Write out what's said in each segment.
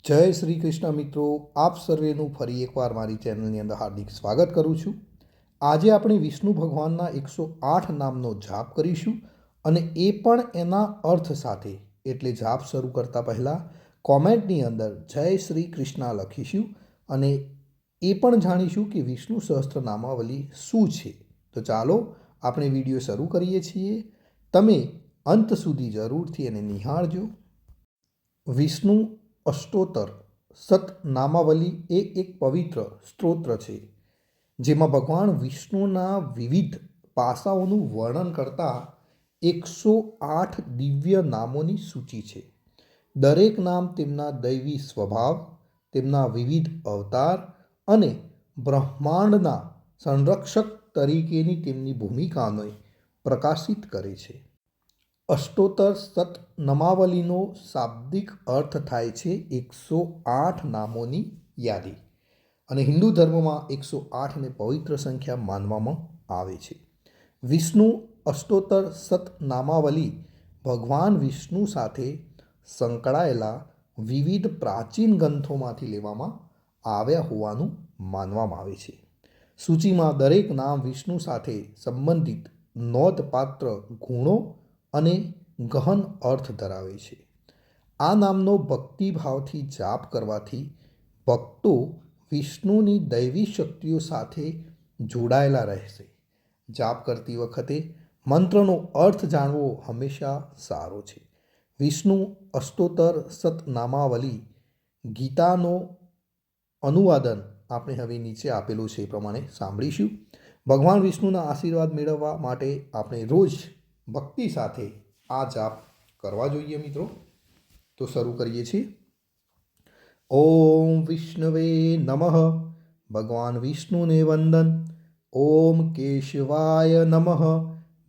જય શ્રી કૃષ્ણ મિત્રો, આપ સર્વેનું ફરી એકવાર મારી ચેનલની અંદર હાર્દિક સ્વાગત કરું છું. આજે આપણે વિષ્ણુ ભગવાનના 108 નામનો જાપ કરીશું અને એ પણ એના અર્થ સાથે. એટલે જાપ શરૂ કરતાં પહેલાં કોમેન્ટની અંદર જય શ્રી કૃષ્ણ લખીશું અને એ પણ જાણીશું કે વિષ્ણુ સહસ્ત્ર નામાવલી શું છે. તો ચાલો આપણે વિડીયો શરૂ કરીએ છીએ. તમે અંત સુધી જરૂરથી એને નિહાળજો. વિષ્ણુ અષ્ટોત્તર સતનામાવલી એ એક પવિત્ર સ્તોત્ર છે જેમાં ભગવાન વિષ્ણુના વિવિધ પાસાઓનું વર્ણન કરતા 108 દિવ્ય નામોની સૂચિ છે. દરેક નામ તેમના દૈવી સ્વભાવ, તેમના વિવિધ અવતાર અને બ્રહ્માંડના સંરક્ષક તરીકેની તેમની ભૂમિકાને પ્રકાશિત કરે છે. અષ્ટોત્તર સતનામાવલીનો શાબ્દિક અર્થ થાય છે 108 નામોની યાદી, અને હિન્દુ ધર્મમાં 108ને પવિત્ર સંખ્યા માનવામાં આવે છે. વિષ્ણુ અષ્ટોત્તર સતનામાવલી ભગવાન વિષ્ણુ સાથે સંકળાયેલા વિવિધ પ્રાચીન ગ્રંથોમાંથી લેવામાં આવ્યા હોવાનું માનવામાં આવે છે. સૂચિમાં દરેક નામ વિષ્ણુ સાથે સંબંધિત નોંધપાત્ર ગુણો અને ગહન અર્થ ધરાવે છે. આ નામનો ભક્તિભાવથી જાપ કરવાથી ભક્તો વિષ્ણુની દૈવી શક્તિઓ સાથે જોડાયેલા રહેશે. જાપ કરતી વખતે મંત્રનો અર્થ જાણવો હંમેશા સારો છે. વિષ્ણુ અષ્ટોત્તર સતનામાવલી ગીતાનો અનુવાદન આપણે હવે નીચે આપેલું છે એ પ્રમાણે સાંભળીશું. ભગવાન વિષ્ણુના આશીર્વાદ મેળવવા માટે આપણે રોજ ભક્તિ સાથે આ જાપ કરવા જોઈએ મિત્રો. તો શરૂ કરીએ છીએ. ઓમ વિષ્ણવે નમઃ. ભગવાન વિષ્ણુને વંદન. ઓમ કેશવાય નમઃ.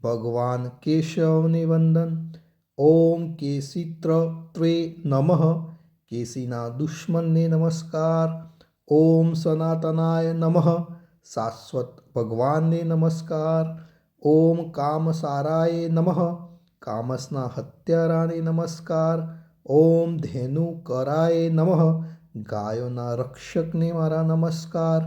ભગવાન કેશવને વંદન. ઓમ કેશિત્રત્વે નમઃ. કેશીના દુશ્મનને નમસ્કાર. ઓમ સનાતનાય નમઃ. શાશ્વત ભગવાનને નમસ્કાર. ઓમ કામસારાય નમઃ. કામસના હત્યારાને નમસ્કાર. ઓમ ધેનુકરાય નમઃ. ગાયોના રક્ષકને મારા નમસ્કાર.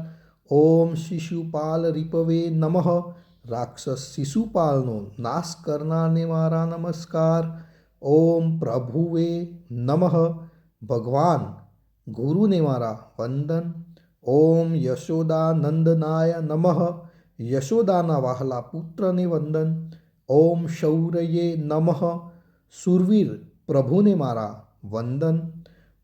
ઓમ શિશુપાલ રિપવે નમઃ. રાક્ષસ શિશુપાલનો નાશ કરનારને મારા નમસ્કાર. ઓમ પ્રભુવે નમઃ. ભગવાન ગુરુને મારા વંદન. ઓમ યશોદાનંદનાય નમઃ. યશોદાના વહાલા પુત્રને વંદન. ઓમ શૌર્યે નમઃ. શૂરવીર પ્રભુને મારા વંદન.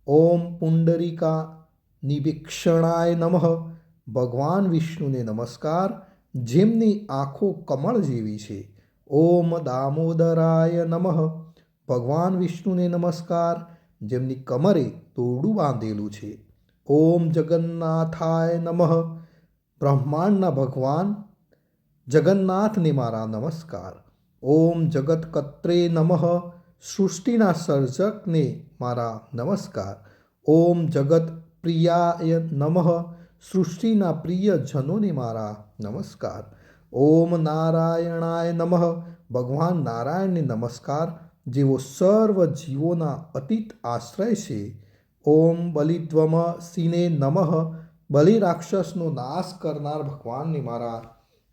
ઓમ પુંડરીકા નિભીક્ષણાય નમઃ. ભગવાન વિષ્ણુને નમસ્કાર, જેમની આંખો કમળ જેવી છે. ઓમ દામોદરાય નમઃ. ભગવાન વિષ્ણુને નમસ્કાર, જેમની કમરે દોરડું બાંધેલું છે. ઓમ જગન્નાથાય નમઃ. બ્રહ્માંડના ભગવાન જગન્નાથને મારા નમસ્કાર. ઓમ જગતકત્રે નમઃ. સૃષ્ટિના સર્જકને મારા નમસ્કાર. ઓમ જગત પ્રિયાય નમઃ. સૃષ્ટિના પ્રિયજનોને મારા નમસ્કાર. ઓમ નારાયણાય નમઃ. ભગવાન નારાયણને નમસ્કાર, જેઓ સર્વ જીવોના અતીત આશ્રય છે. ઓમ બલિદ્વમસિને નમઃ. બલિ રાક્ષસનો નાશ કરનાર ભગવાનને મારા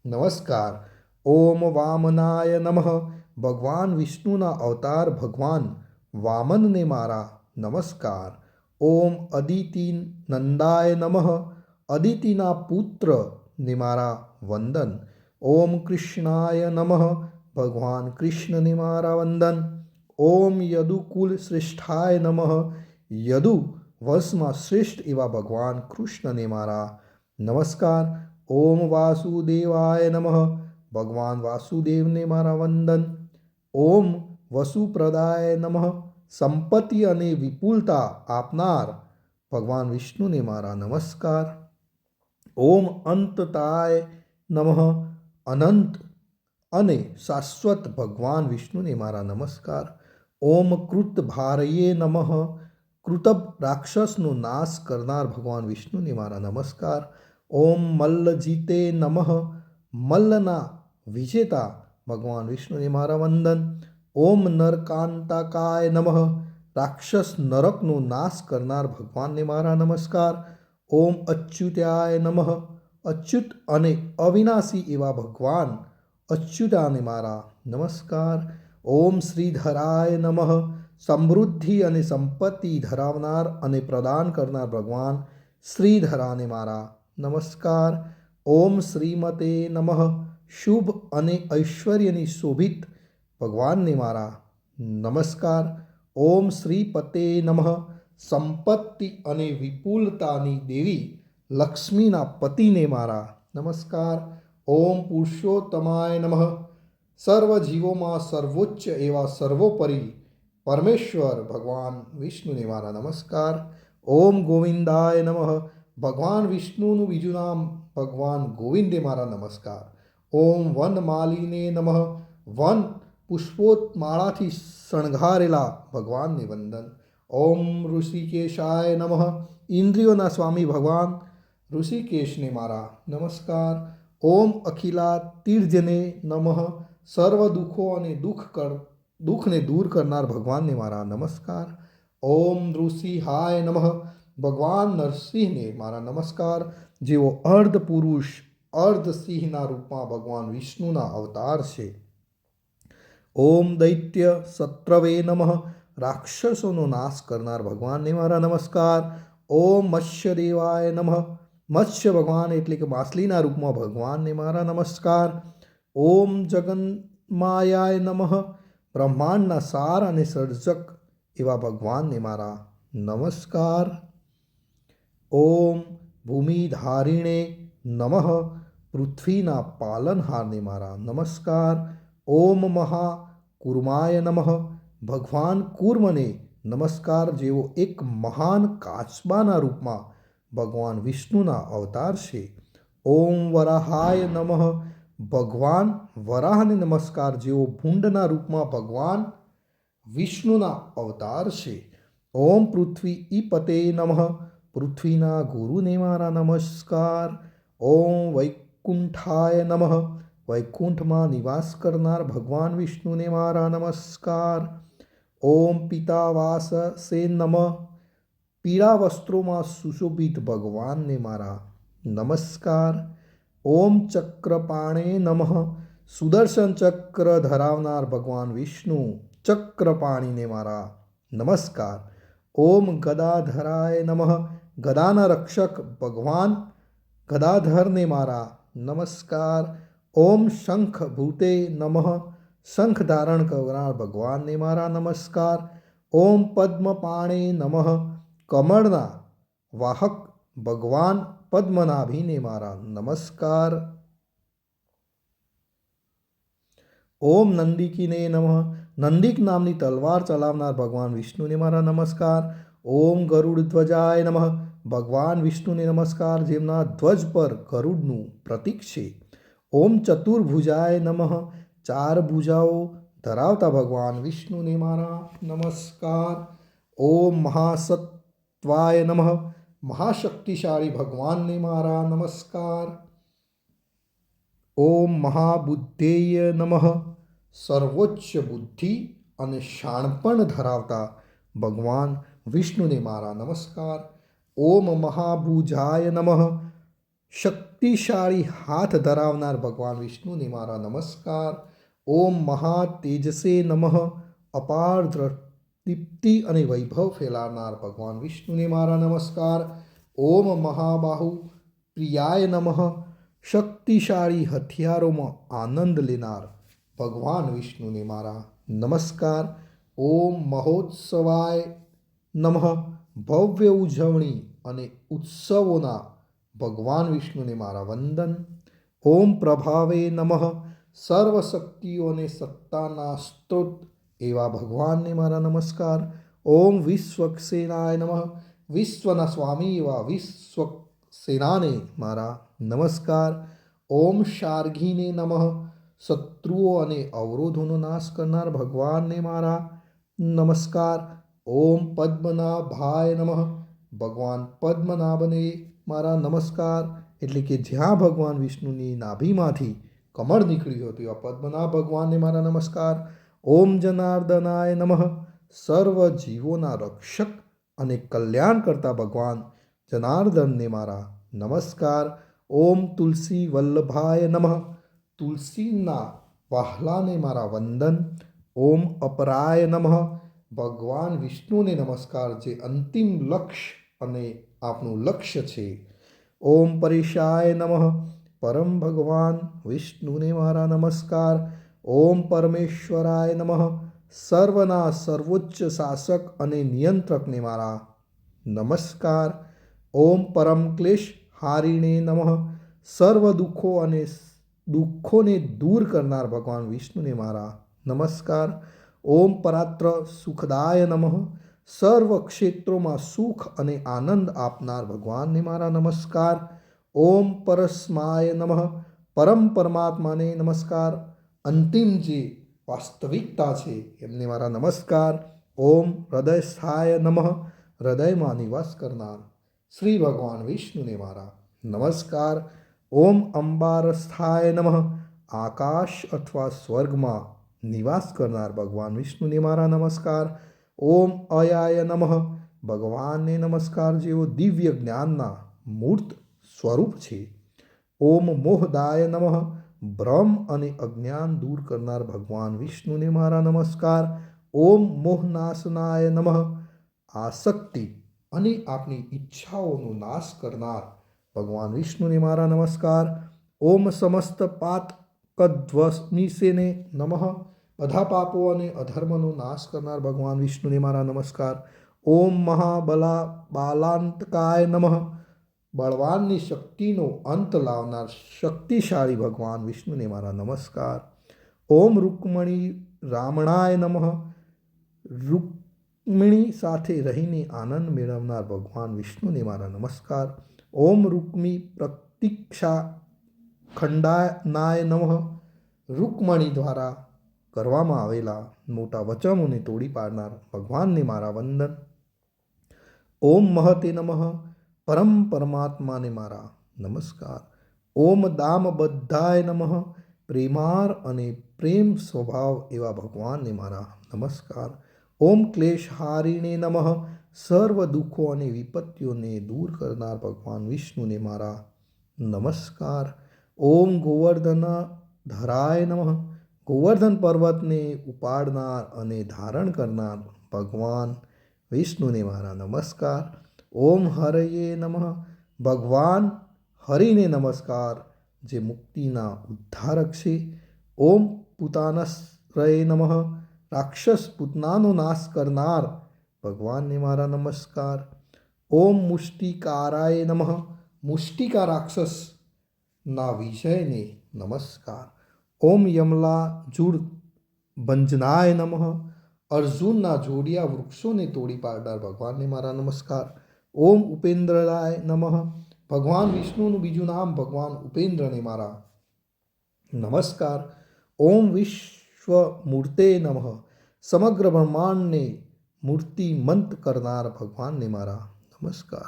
નમસ્કાર. ઓમ વામનાય નમઃ. ભગવાન વિષ્ણુના અવતાર ભગવાન વામનને મારા નમસ્કાર. ઓમ અદિતિ નંદાય નમઃ. અદિતિના પુત્રને મારા વંદન. ઓમ કૃષ્ણાય નમઃ. ભગવાન કૃષ્ણને મારા વંદન. ઓમ યદુકુલ શ્રેષ્ઠાય નમઃ. યદુ વંશમાં શ્રેષ્ઠ એવા ભગવાન કૃષ્ણને મારા નમસ્કાર. ઓમ વાસુદેવાય નમઃ. ભગવાન વાસુદેવને મારા વંદન. ઓમ વસુપ્રદાય નમઃ. સંપત્તિ અને વિપુલતા આપનાર ભગવાન વિષ્ણુને મારા નમસ્કાર. ઓમ અંતતાય નમઃ. અનંત અને શાશ્વત ભગવાન વિષ્ણુને મારા નમસ્કાર. ઓમ કૃતભારયે નમઃ. કૃતભ રાક્ષસનો નાશ કરનાર ભગવાન વિષ્ણુને મારા નમસ્કાર. ઓમ મલ્લજીતે નમઃ. મલ્લના વિજેતા ભગવાન વિષ્ણુને મારા વંદન. ઓમ નરકાંતકાય નમઃ. રાક્ષસ નરકનો નાશ કરનાર ભગવાનને મારા નમસ્કાર. ઓમ અચ્યુતાય નમઃ. અચ્યુત અને અવિનાશી એવા ભગવાન અચ્યુતાને મારા નમસ્કાર. ઓમ શ્રીધરાય નમઃ. સમૃદ્ધિ અને સંપત્તિ ધરાવનાર અને પ્રદાન કરનાર ભગવાન શ્રીધરાને મારા નમસ્કાર. ઓમ શ્રીમતે નમઃ. શુભ અને ઐશ્વર્યની શોભિત ભગવાનને મારા નમસ્કાર. ઓમ શ્રીપતે નમઃ. સંપત્તિ અને વિપુલતાની દેવી લક્ષ્મીના પતિને મારા નમસ્કાર. ઓમ પુરુષોત્તમાય નમઃ. સર્વ જીવોમાં સર્વોચ્ચ એવા સર્વોપરી પરમેશ્વર ભગવાન વિષ્ણુને મારા નમસ્કાર. ઓમ ગોવિંદાય નમઃ. ભગવાન વિષ્ણુનું બીજું નામ ભગવાન ગોવિંદે મારા નમસ્કાર. ઓમ વનમાલીને નમઃ. વન પુષ્પોત્માળાથી શણગારેલા ભગવાનને વંદન. ઓમ ઋષિકેશાય નમઃ. ઇન્દ્રિયોના સ્વામી ભગવાન ઋષિકેશને મારા નમસ્કાર. ઓમ અખિલાતીર્જને નમઃ. સર્વ દુઃખો અને દુઃખને દૂર કરનાર ભગવાનને મારા નમસ્કાર. ઓમ નૃસિંહાય નમઃ. ભગવાન નરસિંહને મારા નમસ્કાર, જેઓ અર્ધ પુરુષ અર્ધ સિંહના રૂપમાં ભગવાન વિષ્ણુના અવતાર છે. ઓમ દૈત્ય શત્રવે નમઃ. રાક્ષસોનો નાશ કરનાર ભગવાનને મારા નમસ્કાર. ઓમ મત્સ્યદેવાય નમઃ. મત્સ્ય ભગવાન એટલે કે માછલીના રૂપમાં ભગવાનને મારા નમસ્કાર. ઓમ જગન્માયાય નમઃ. બ્રહ્માંડના સાર અને સર્જક એવા ભગવાનને મારા નમસ્કાર. ઓમ ભૂમિધારિણે નમઃ. પૃથ્વીના પાલનહારને મારા નમસ્કાર. ઓમ મહાકૂર્માય નમઃ. ભગવાન કૂર્મને નમસ્કાર, જેઓ એક મહાન કાચબાના રૂપમાં ભગવાન વિષ્ણુના અવતાર છે. ઓમ વરાહાય નમઃ. ભગવાન વરાહને નમસ્કાર, જેઓ ભૂંડના રૂપમાં ભગવાન વિષ્ણુના અવતાર છે. ઓમ પૃથ્વી ઈપતે નમઃ. પૃથ્વીના ગુરુને મારા નમસ્કાર. ઓમ વૈકુંઠાય નમઃ. વૈકુંઠમાં નિવાસ કરનાર ભગવાન વિષ્ણુને મારા નમસ્કાર. ઓમ પિતાવાસે નમઃ. પીળા વસ્ત્રોમાં સુશોભિત ભગવાનને મારા નમસ્કાર. ઓમ ચક્રપાણે નમઃ. સુદર્શન ચક્ર ધરાવનાર ભગવાન વિષ્ણુ ચક્રપાણીને મારા નમસ્કાર. ઓમ ગદાધરાય નમઃ. ગદાના રક્ષક ભગવાન ગદાધરને મારા નમસ્કાર. ઓમ શંખભૂતે નમઃ. શંખ ધારણ કરનાર ભગવાનને મારા નમસ્કાર. ઓમ પદ્મપાણે નમઃ. કમળના વાહક ભગવાન પદ્મનાભીને મારા નમસ્કાર. ઓમ નંદિકીને નમઃ. નંદિક નામની તલવાર ચલાવનાર ભગવાન વિષ્ણુને મારા નમસ્કાર. ઓમ ગરુડધ્વજાય નમઃ. ભગવાન વિષ્ણુને નમસ્કાર, જેમના ધ્વજ પર ગરુડનું પ્રતીક છે. ઓમ ચતુર્ભુજાય નમઃ. ચાર ભુજાઓ ધરાવતા ભગવાન વિષ્ણુને મારા નમસ્કાર. ઓમ મહાસત્વાય નમઃ. મહાશક્તિશાળી ભગવાનને મારા નમસ્કાર. ઓમ મહાબુદ્ધેય નમઃ. સર્વોચ્ચ બુદ્ધિ અને શાણપણ ધરાવતા ભગવાન વિષ્ણુને મારા નમસ્કાર. ઓમ મહાભુજાય નમઃ. શક્તિશાળી હાથ ધરાવનાર ભગવાન વિષ્ણુને મારા નમસ્કાર. ઓમ મહાતેજસે નમઃ. અપાર દીપ્તિ અને વૈભવ ફેલાવનાર ભગવાન વિષ્ણુને મારા નમસ્કાર. ઓમ મહાબાહુ પ્રિયાય નમઃ. શક્તિશાળી હથિયારોમાં આનંદ લેનાર ભગવાન વિષ્ણુને મારા નમસ્કાર. ઓમ મહોત્સવાય નમઃ. ભવ્ય ઉજવણી અને ઉત્સવોના ભગવાન વિષ્ણુને મારા વંદન. ઓમ પ્રભાવે નમઃ. સર્વશક્તિઓ અને સત્તાના સ્ત્રોત એવા ભગવાનને મારા નમસ્કાર. ઓમ વિશ્વક્સેનાય નમઃ. વિશ્વના સ્વામી એવા વિશ્વક્સેનાને મારા નમસ્કાર. ઓમ શાર્ગીને નમઃ. શત્રુઓ અને અવરોધોનો નાશ કરનાર ભગવાનને મારા નમસ્કાર. ઓમ પદ્મનાભાય નમઃ. ભગવાન પદ્મનાભને મારા નમસ્કાર, એટલે કે જ્યાં ભગવાન વિષ્ણુની નાભીમાંથી કમળ નીકળ્યું હતું એવા પદ્મનાભ ભગવાનને મારા નમસ્કાર. ઓમ જનાર્દનાય નમઃ. સર્વ જીવોના રક્ષક અને કલ્યાણ કરતા ભગવાન જનાર્દનને મારા નમસ્કાર. ઓમ તુલસી વલ્લભાય નમઃ. તુલસીના વહાલાને મારા વંદન. ઓમ અપરાય નમઃ. ભગવાન વિષ્ણુને નમસ્કાર, જે અંતિમ લક્ષ્ય અને આપણું લક્ષ્ય છે. ઓમ પરેશાય નમઃ. પરમ ભગવાન વિષ્ણુને મારા નમસ્કાર. ઓમ પરમેશ્વરાય નમઃ. સર્વના સર્વોચ્ચ શાસક અને નિયંત્રકને મારા નમસ્કાર. ઓમ પરમ ક્લેશ હારિણે નમઃ. સર્વ દુઃખોને દૂર કરનાર ભગવાન વિષ્ણુને મારા નમસ્કાર. ઓમ પરાત્ર સુખદાય નમઃ. સર્વ ક્ષેત્રોમાં સુખ અને આનંદ આપનાર ભગવાનને મારા નમસ્કાર. ઓમ પરસ્માય નમઃ. પરમ પરમાત્માને નમસ્કાર. અંતિમ જે વાસ્તવિકતા છે એમને મારા નમસ્કાર. ઓમ હૃદયસ્થાય નમઃ. હૃદયમાં નિવાસ કરનાર શ્રી ભગવાન વિષ્ણુને મારા નમસ્કાર. ઓમ અંબારસ્થાય નમઃ. આકાશ અથવા સ્વર્ગમાં નિવાસ કરનાર ભગવાન વિષ્ણુને મારા નમસ્કાર. ઓમ અયાય નમઃ. ભગવાનને નમસ્કાર, જેઓ દિવ્ય જ્ઞાનના મૂર્ત સ્વરૂપ છે. ઓમ મોહદાય નમઃ. ભ્રમ અને અજ્ઞાન દૂર કરનાર ભગવાન વિષ્ણુને મારા નમસ્કાર. ઓમ મોહનાશનાય નમઃ. આસક્તિ અને આપણી ઈચ્છાઓનો નાશ કરનાર ભગવાન વિષ્ણુને મારા નમસ્કાર. ઓમ સમસ્ત પાતકધ્વનિષેને નમઃ. બધા પાપો અને અધર્મનો નાશ કરનાર ભગવાન વિષ્ણુને મારા નમસ્કાર. ઓમ બાલાંતકાય નમઃ. બળવાનની શક્તિનો અંત લાવનાર શક્તિશાળી ભગવાન વિષ્ણુને મારા નમસ્કાર. ઓમ રૂકમણી રામણાય નમઃ. રૂકમિણી સાથે રહીને આનંદ મેળવનાર ભગવાન વિષ્ણુને મારા નમસ્કાર. ઓમ રૂકમી પ્રતીક્ષા ખંડાનાય નમઃ. રૂકમણી દ્વારા કરવામાં આવેલા મોટા વચનોને તોડી પાડનાર ભગવાનને મારા વંદન. ઓમ મહતે નમઃ. પરમ પરમાત્માને મારા નમસ્કાર. ઓમ દામબદ્ધાય નમઃ. પ્રેમાર અને પ્રેમ સ્વભાવ એવા ભગવાનને મારા નમસ્કાર. ઓમ ક્લેશહારિણે નમઃ. સર્વ દુઃખો અને વિપત્તિઓને દૂર કરનાર ભગવાન વિષ્ણુને મારા નમસ્કાર. ઓમ ગોવર્ધન ધરાય નમઃ. ગોવર્ધન પર્વતને ઉપાડનાર અને ધારણ કરનાર ભગવાન વિષ્ણુને મારા નમસ્કાર. ઓમ હરયે નમઃ. ભગવાન હરિને નમસ્કાર, જે મુક્તિના ઉદ્ધારક છે. ઓમ પૂતાનશ્રય નમઃ. રાક્ષસ પૂતનાનો નાશ કરનાર ભગવાનને મારા નમસ્કાર. ઓમ મુષ્ટિકારાય નમઃ. મુષ્ટિકા રાક્ષસના વિજયને નમસ્કાર. ઓમ યમલાજુડ ભંજનાય નમઃ. અર્જુનના જોડિયા વૃક્ષોને તોડી પાડનાર ભગવાનને મારા નમસ્કાર. ઓમ ઉપેન્દ્રાય નમઃ. ભગવાન વિષ્ણુનું બીજું નામ ભગવાન ઉપેન્દ્રને મારા નમસ્કાર. ઓમ વિશ્વમૂર્તે નમઃ. સમગ્ર બ્રહ્માંડને મૂર્તિમંત કરનાર ભગવાનને મારા નમસ્કાર.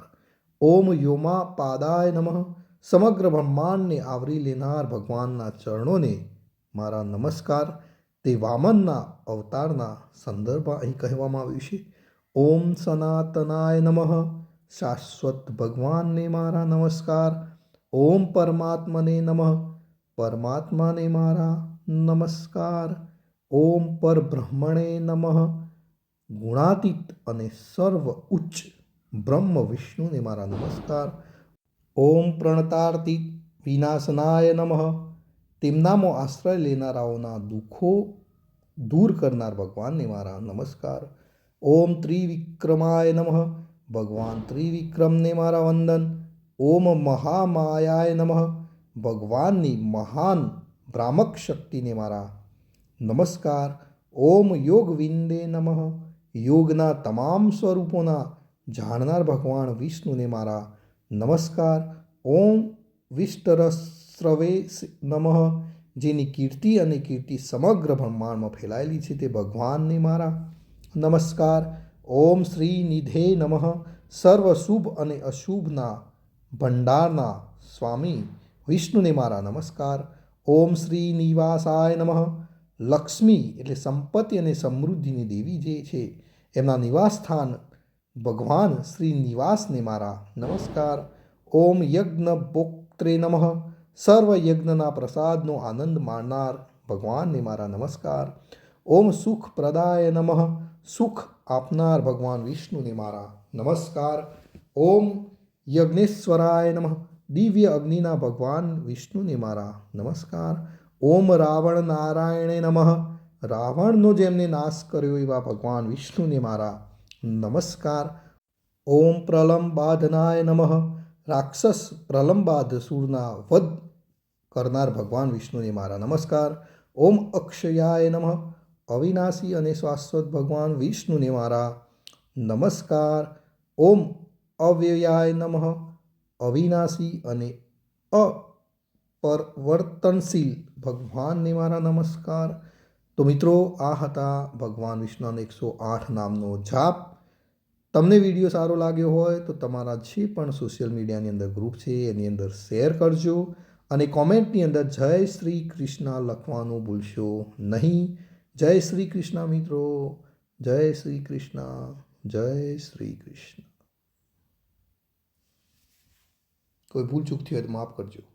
ઓમ વ્યોમાપાદાય નમઃ. સમગ્ર બ્રહ્માંડને આવરી લેનાર ભગવાનના ચરણોને મારા નમસ્કાર. તે વામનના અવતારના સંદર્ભમાં અહીં કહેવામાં આવ્યું છે. ઓમ સનાતનાય નમઃ. શાશ્વત ભગવાનને મારા નમસ્કાર. ઓમ પરમાત્મને નમઃ. પરમાત્માને મારા નમસ્કાર. ઓમ પરબ્રહ્મણે નમઃ. ગુણાતીત અને સર્વ ઉચ્ચ બ્રહ્મ વિષ્ણુને મારા નમસ્કાર. ઓમ પ્રણતાર્તિ વિનાશનાય નમઃ. તેમનામાં આશ્રય લેનારાઓના દુઃખો દૂર કરનાર ભગવાનને મારા નમસ્કાર. ઓમ ત્રિવિક્રમાય નમઃ. ભગવાન ત્રિવિક્રમને મારા વંદન. ઓમ મહામાયાય નમઃ. ભગવાનની મહાન ભ્રામક શક્તિને મારા નમસ્કાર. ઓમ યોગવિંદે નમઃ. યોગના તમામ સ્વરૂપોના જાણનાર ભગવાન વિષ્ણુને મારા નમસ્કાર. ઓમ વિષ્ટરસ્રવે નમઃ. જેની કીર્તિ અને કીર્તિ સમગ્ર બ્રહ્માંડમાં ફેલાયેલી છે તે ભગવાનને મારા નમસ્કાર. ઓમ શ્રીનિધે નમઃ. સર્વ શુભ અને અશુભના ભંડારના સ્વામી વિષ્ણુને મારા નમસ્કાર. ઓમ શ્રીનિવાસાય નમઃ. લક્ષ્મી એટલે સંપત્તિ અને સમૃદ્ધિની દેવી જે છે એમના નિવાસ સ્થાન ભગવાન શ્રી નિવાસને મારા નમસ્કાર. ઓમ યજ્ઞ ભોક્ત્રે નમઃ. સર્વ યજ્ઞના પ્રસાદનો આનંદ માણનાર ભગવાનને મારા નમસ્કાર. ઓમ સુખ પ્રદાય નમઃ. સુખ આપનાર ભગવાન વિષ્ણુને મારા નમસ્કાર. ઓમ યજ્ઞેશ્વરાય નમઃ. દિવ્ય અગ્નિના ભગવાન વિષ્ણુને મારા નમસ્કાર. ઓમ રાવણ નારાયણે નમઃ. રાવણનો જેમને નાશ કર્યો એવા ભગવાન વિષ્ણુને મારા નમસ્કાર. ઓમ પ્રલંબાધનાય નમઃ. રાક્ષસ પ્રલંબાદ સુરના વધ કરનાર ભગવાન વિષ્ણુને મારા નમસ્કાર. ઓમ અક્ષયાય નમઃ. અવિનાશી અને શાશ્વત ભગવાન વિષ્ણુને મારા નમસ્કાર. ઓમ અવ્યયાય નમઃ. અવિનાશી અને અપરિવર્તનશીલ ભગવાનને મારા નમસ્કાર. તો મિત્રો, આ હતા ભગવાન વિષ્ણુના 108 નામનો જાપ. તમને વિડીયો સારો લાગ્યો હોય તો તમારા જે પણ સોશિયલ મીડિયાની અંદર ગ્રુપ છે એની અંદર શેર કરજો અને કોમેન્ટની અંદર જય શ્રી કૃષ્ણ લખવાનું ભૂલશો નહીં. જય શ્રી કૃષ્ણ મિત્રો. જય શ્રી કૃષ્ણ. જય શ્રી કૃષ્ણ. કોઈ ભૂલ ચૂક થઈ હોય તો માફ કરજો.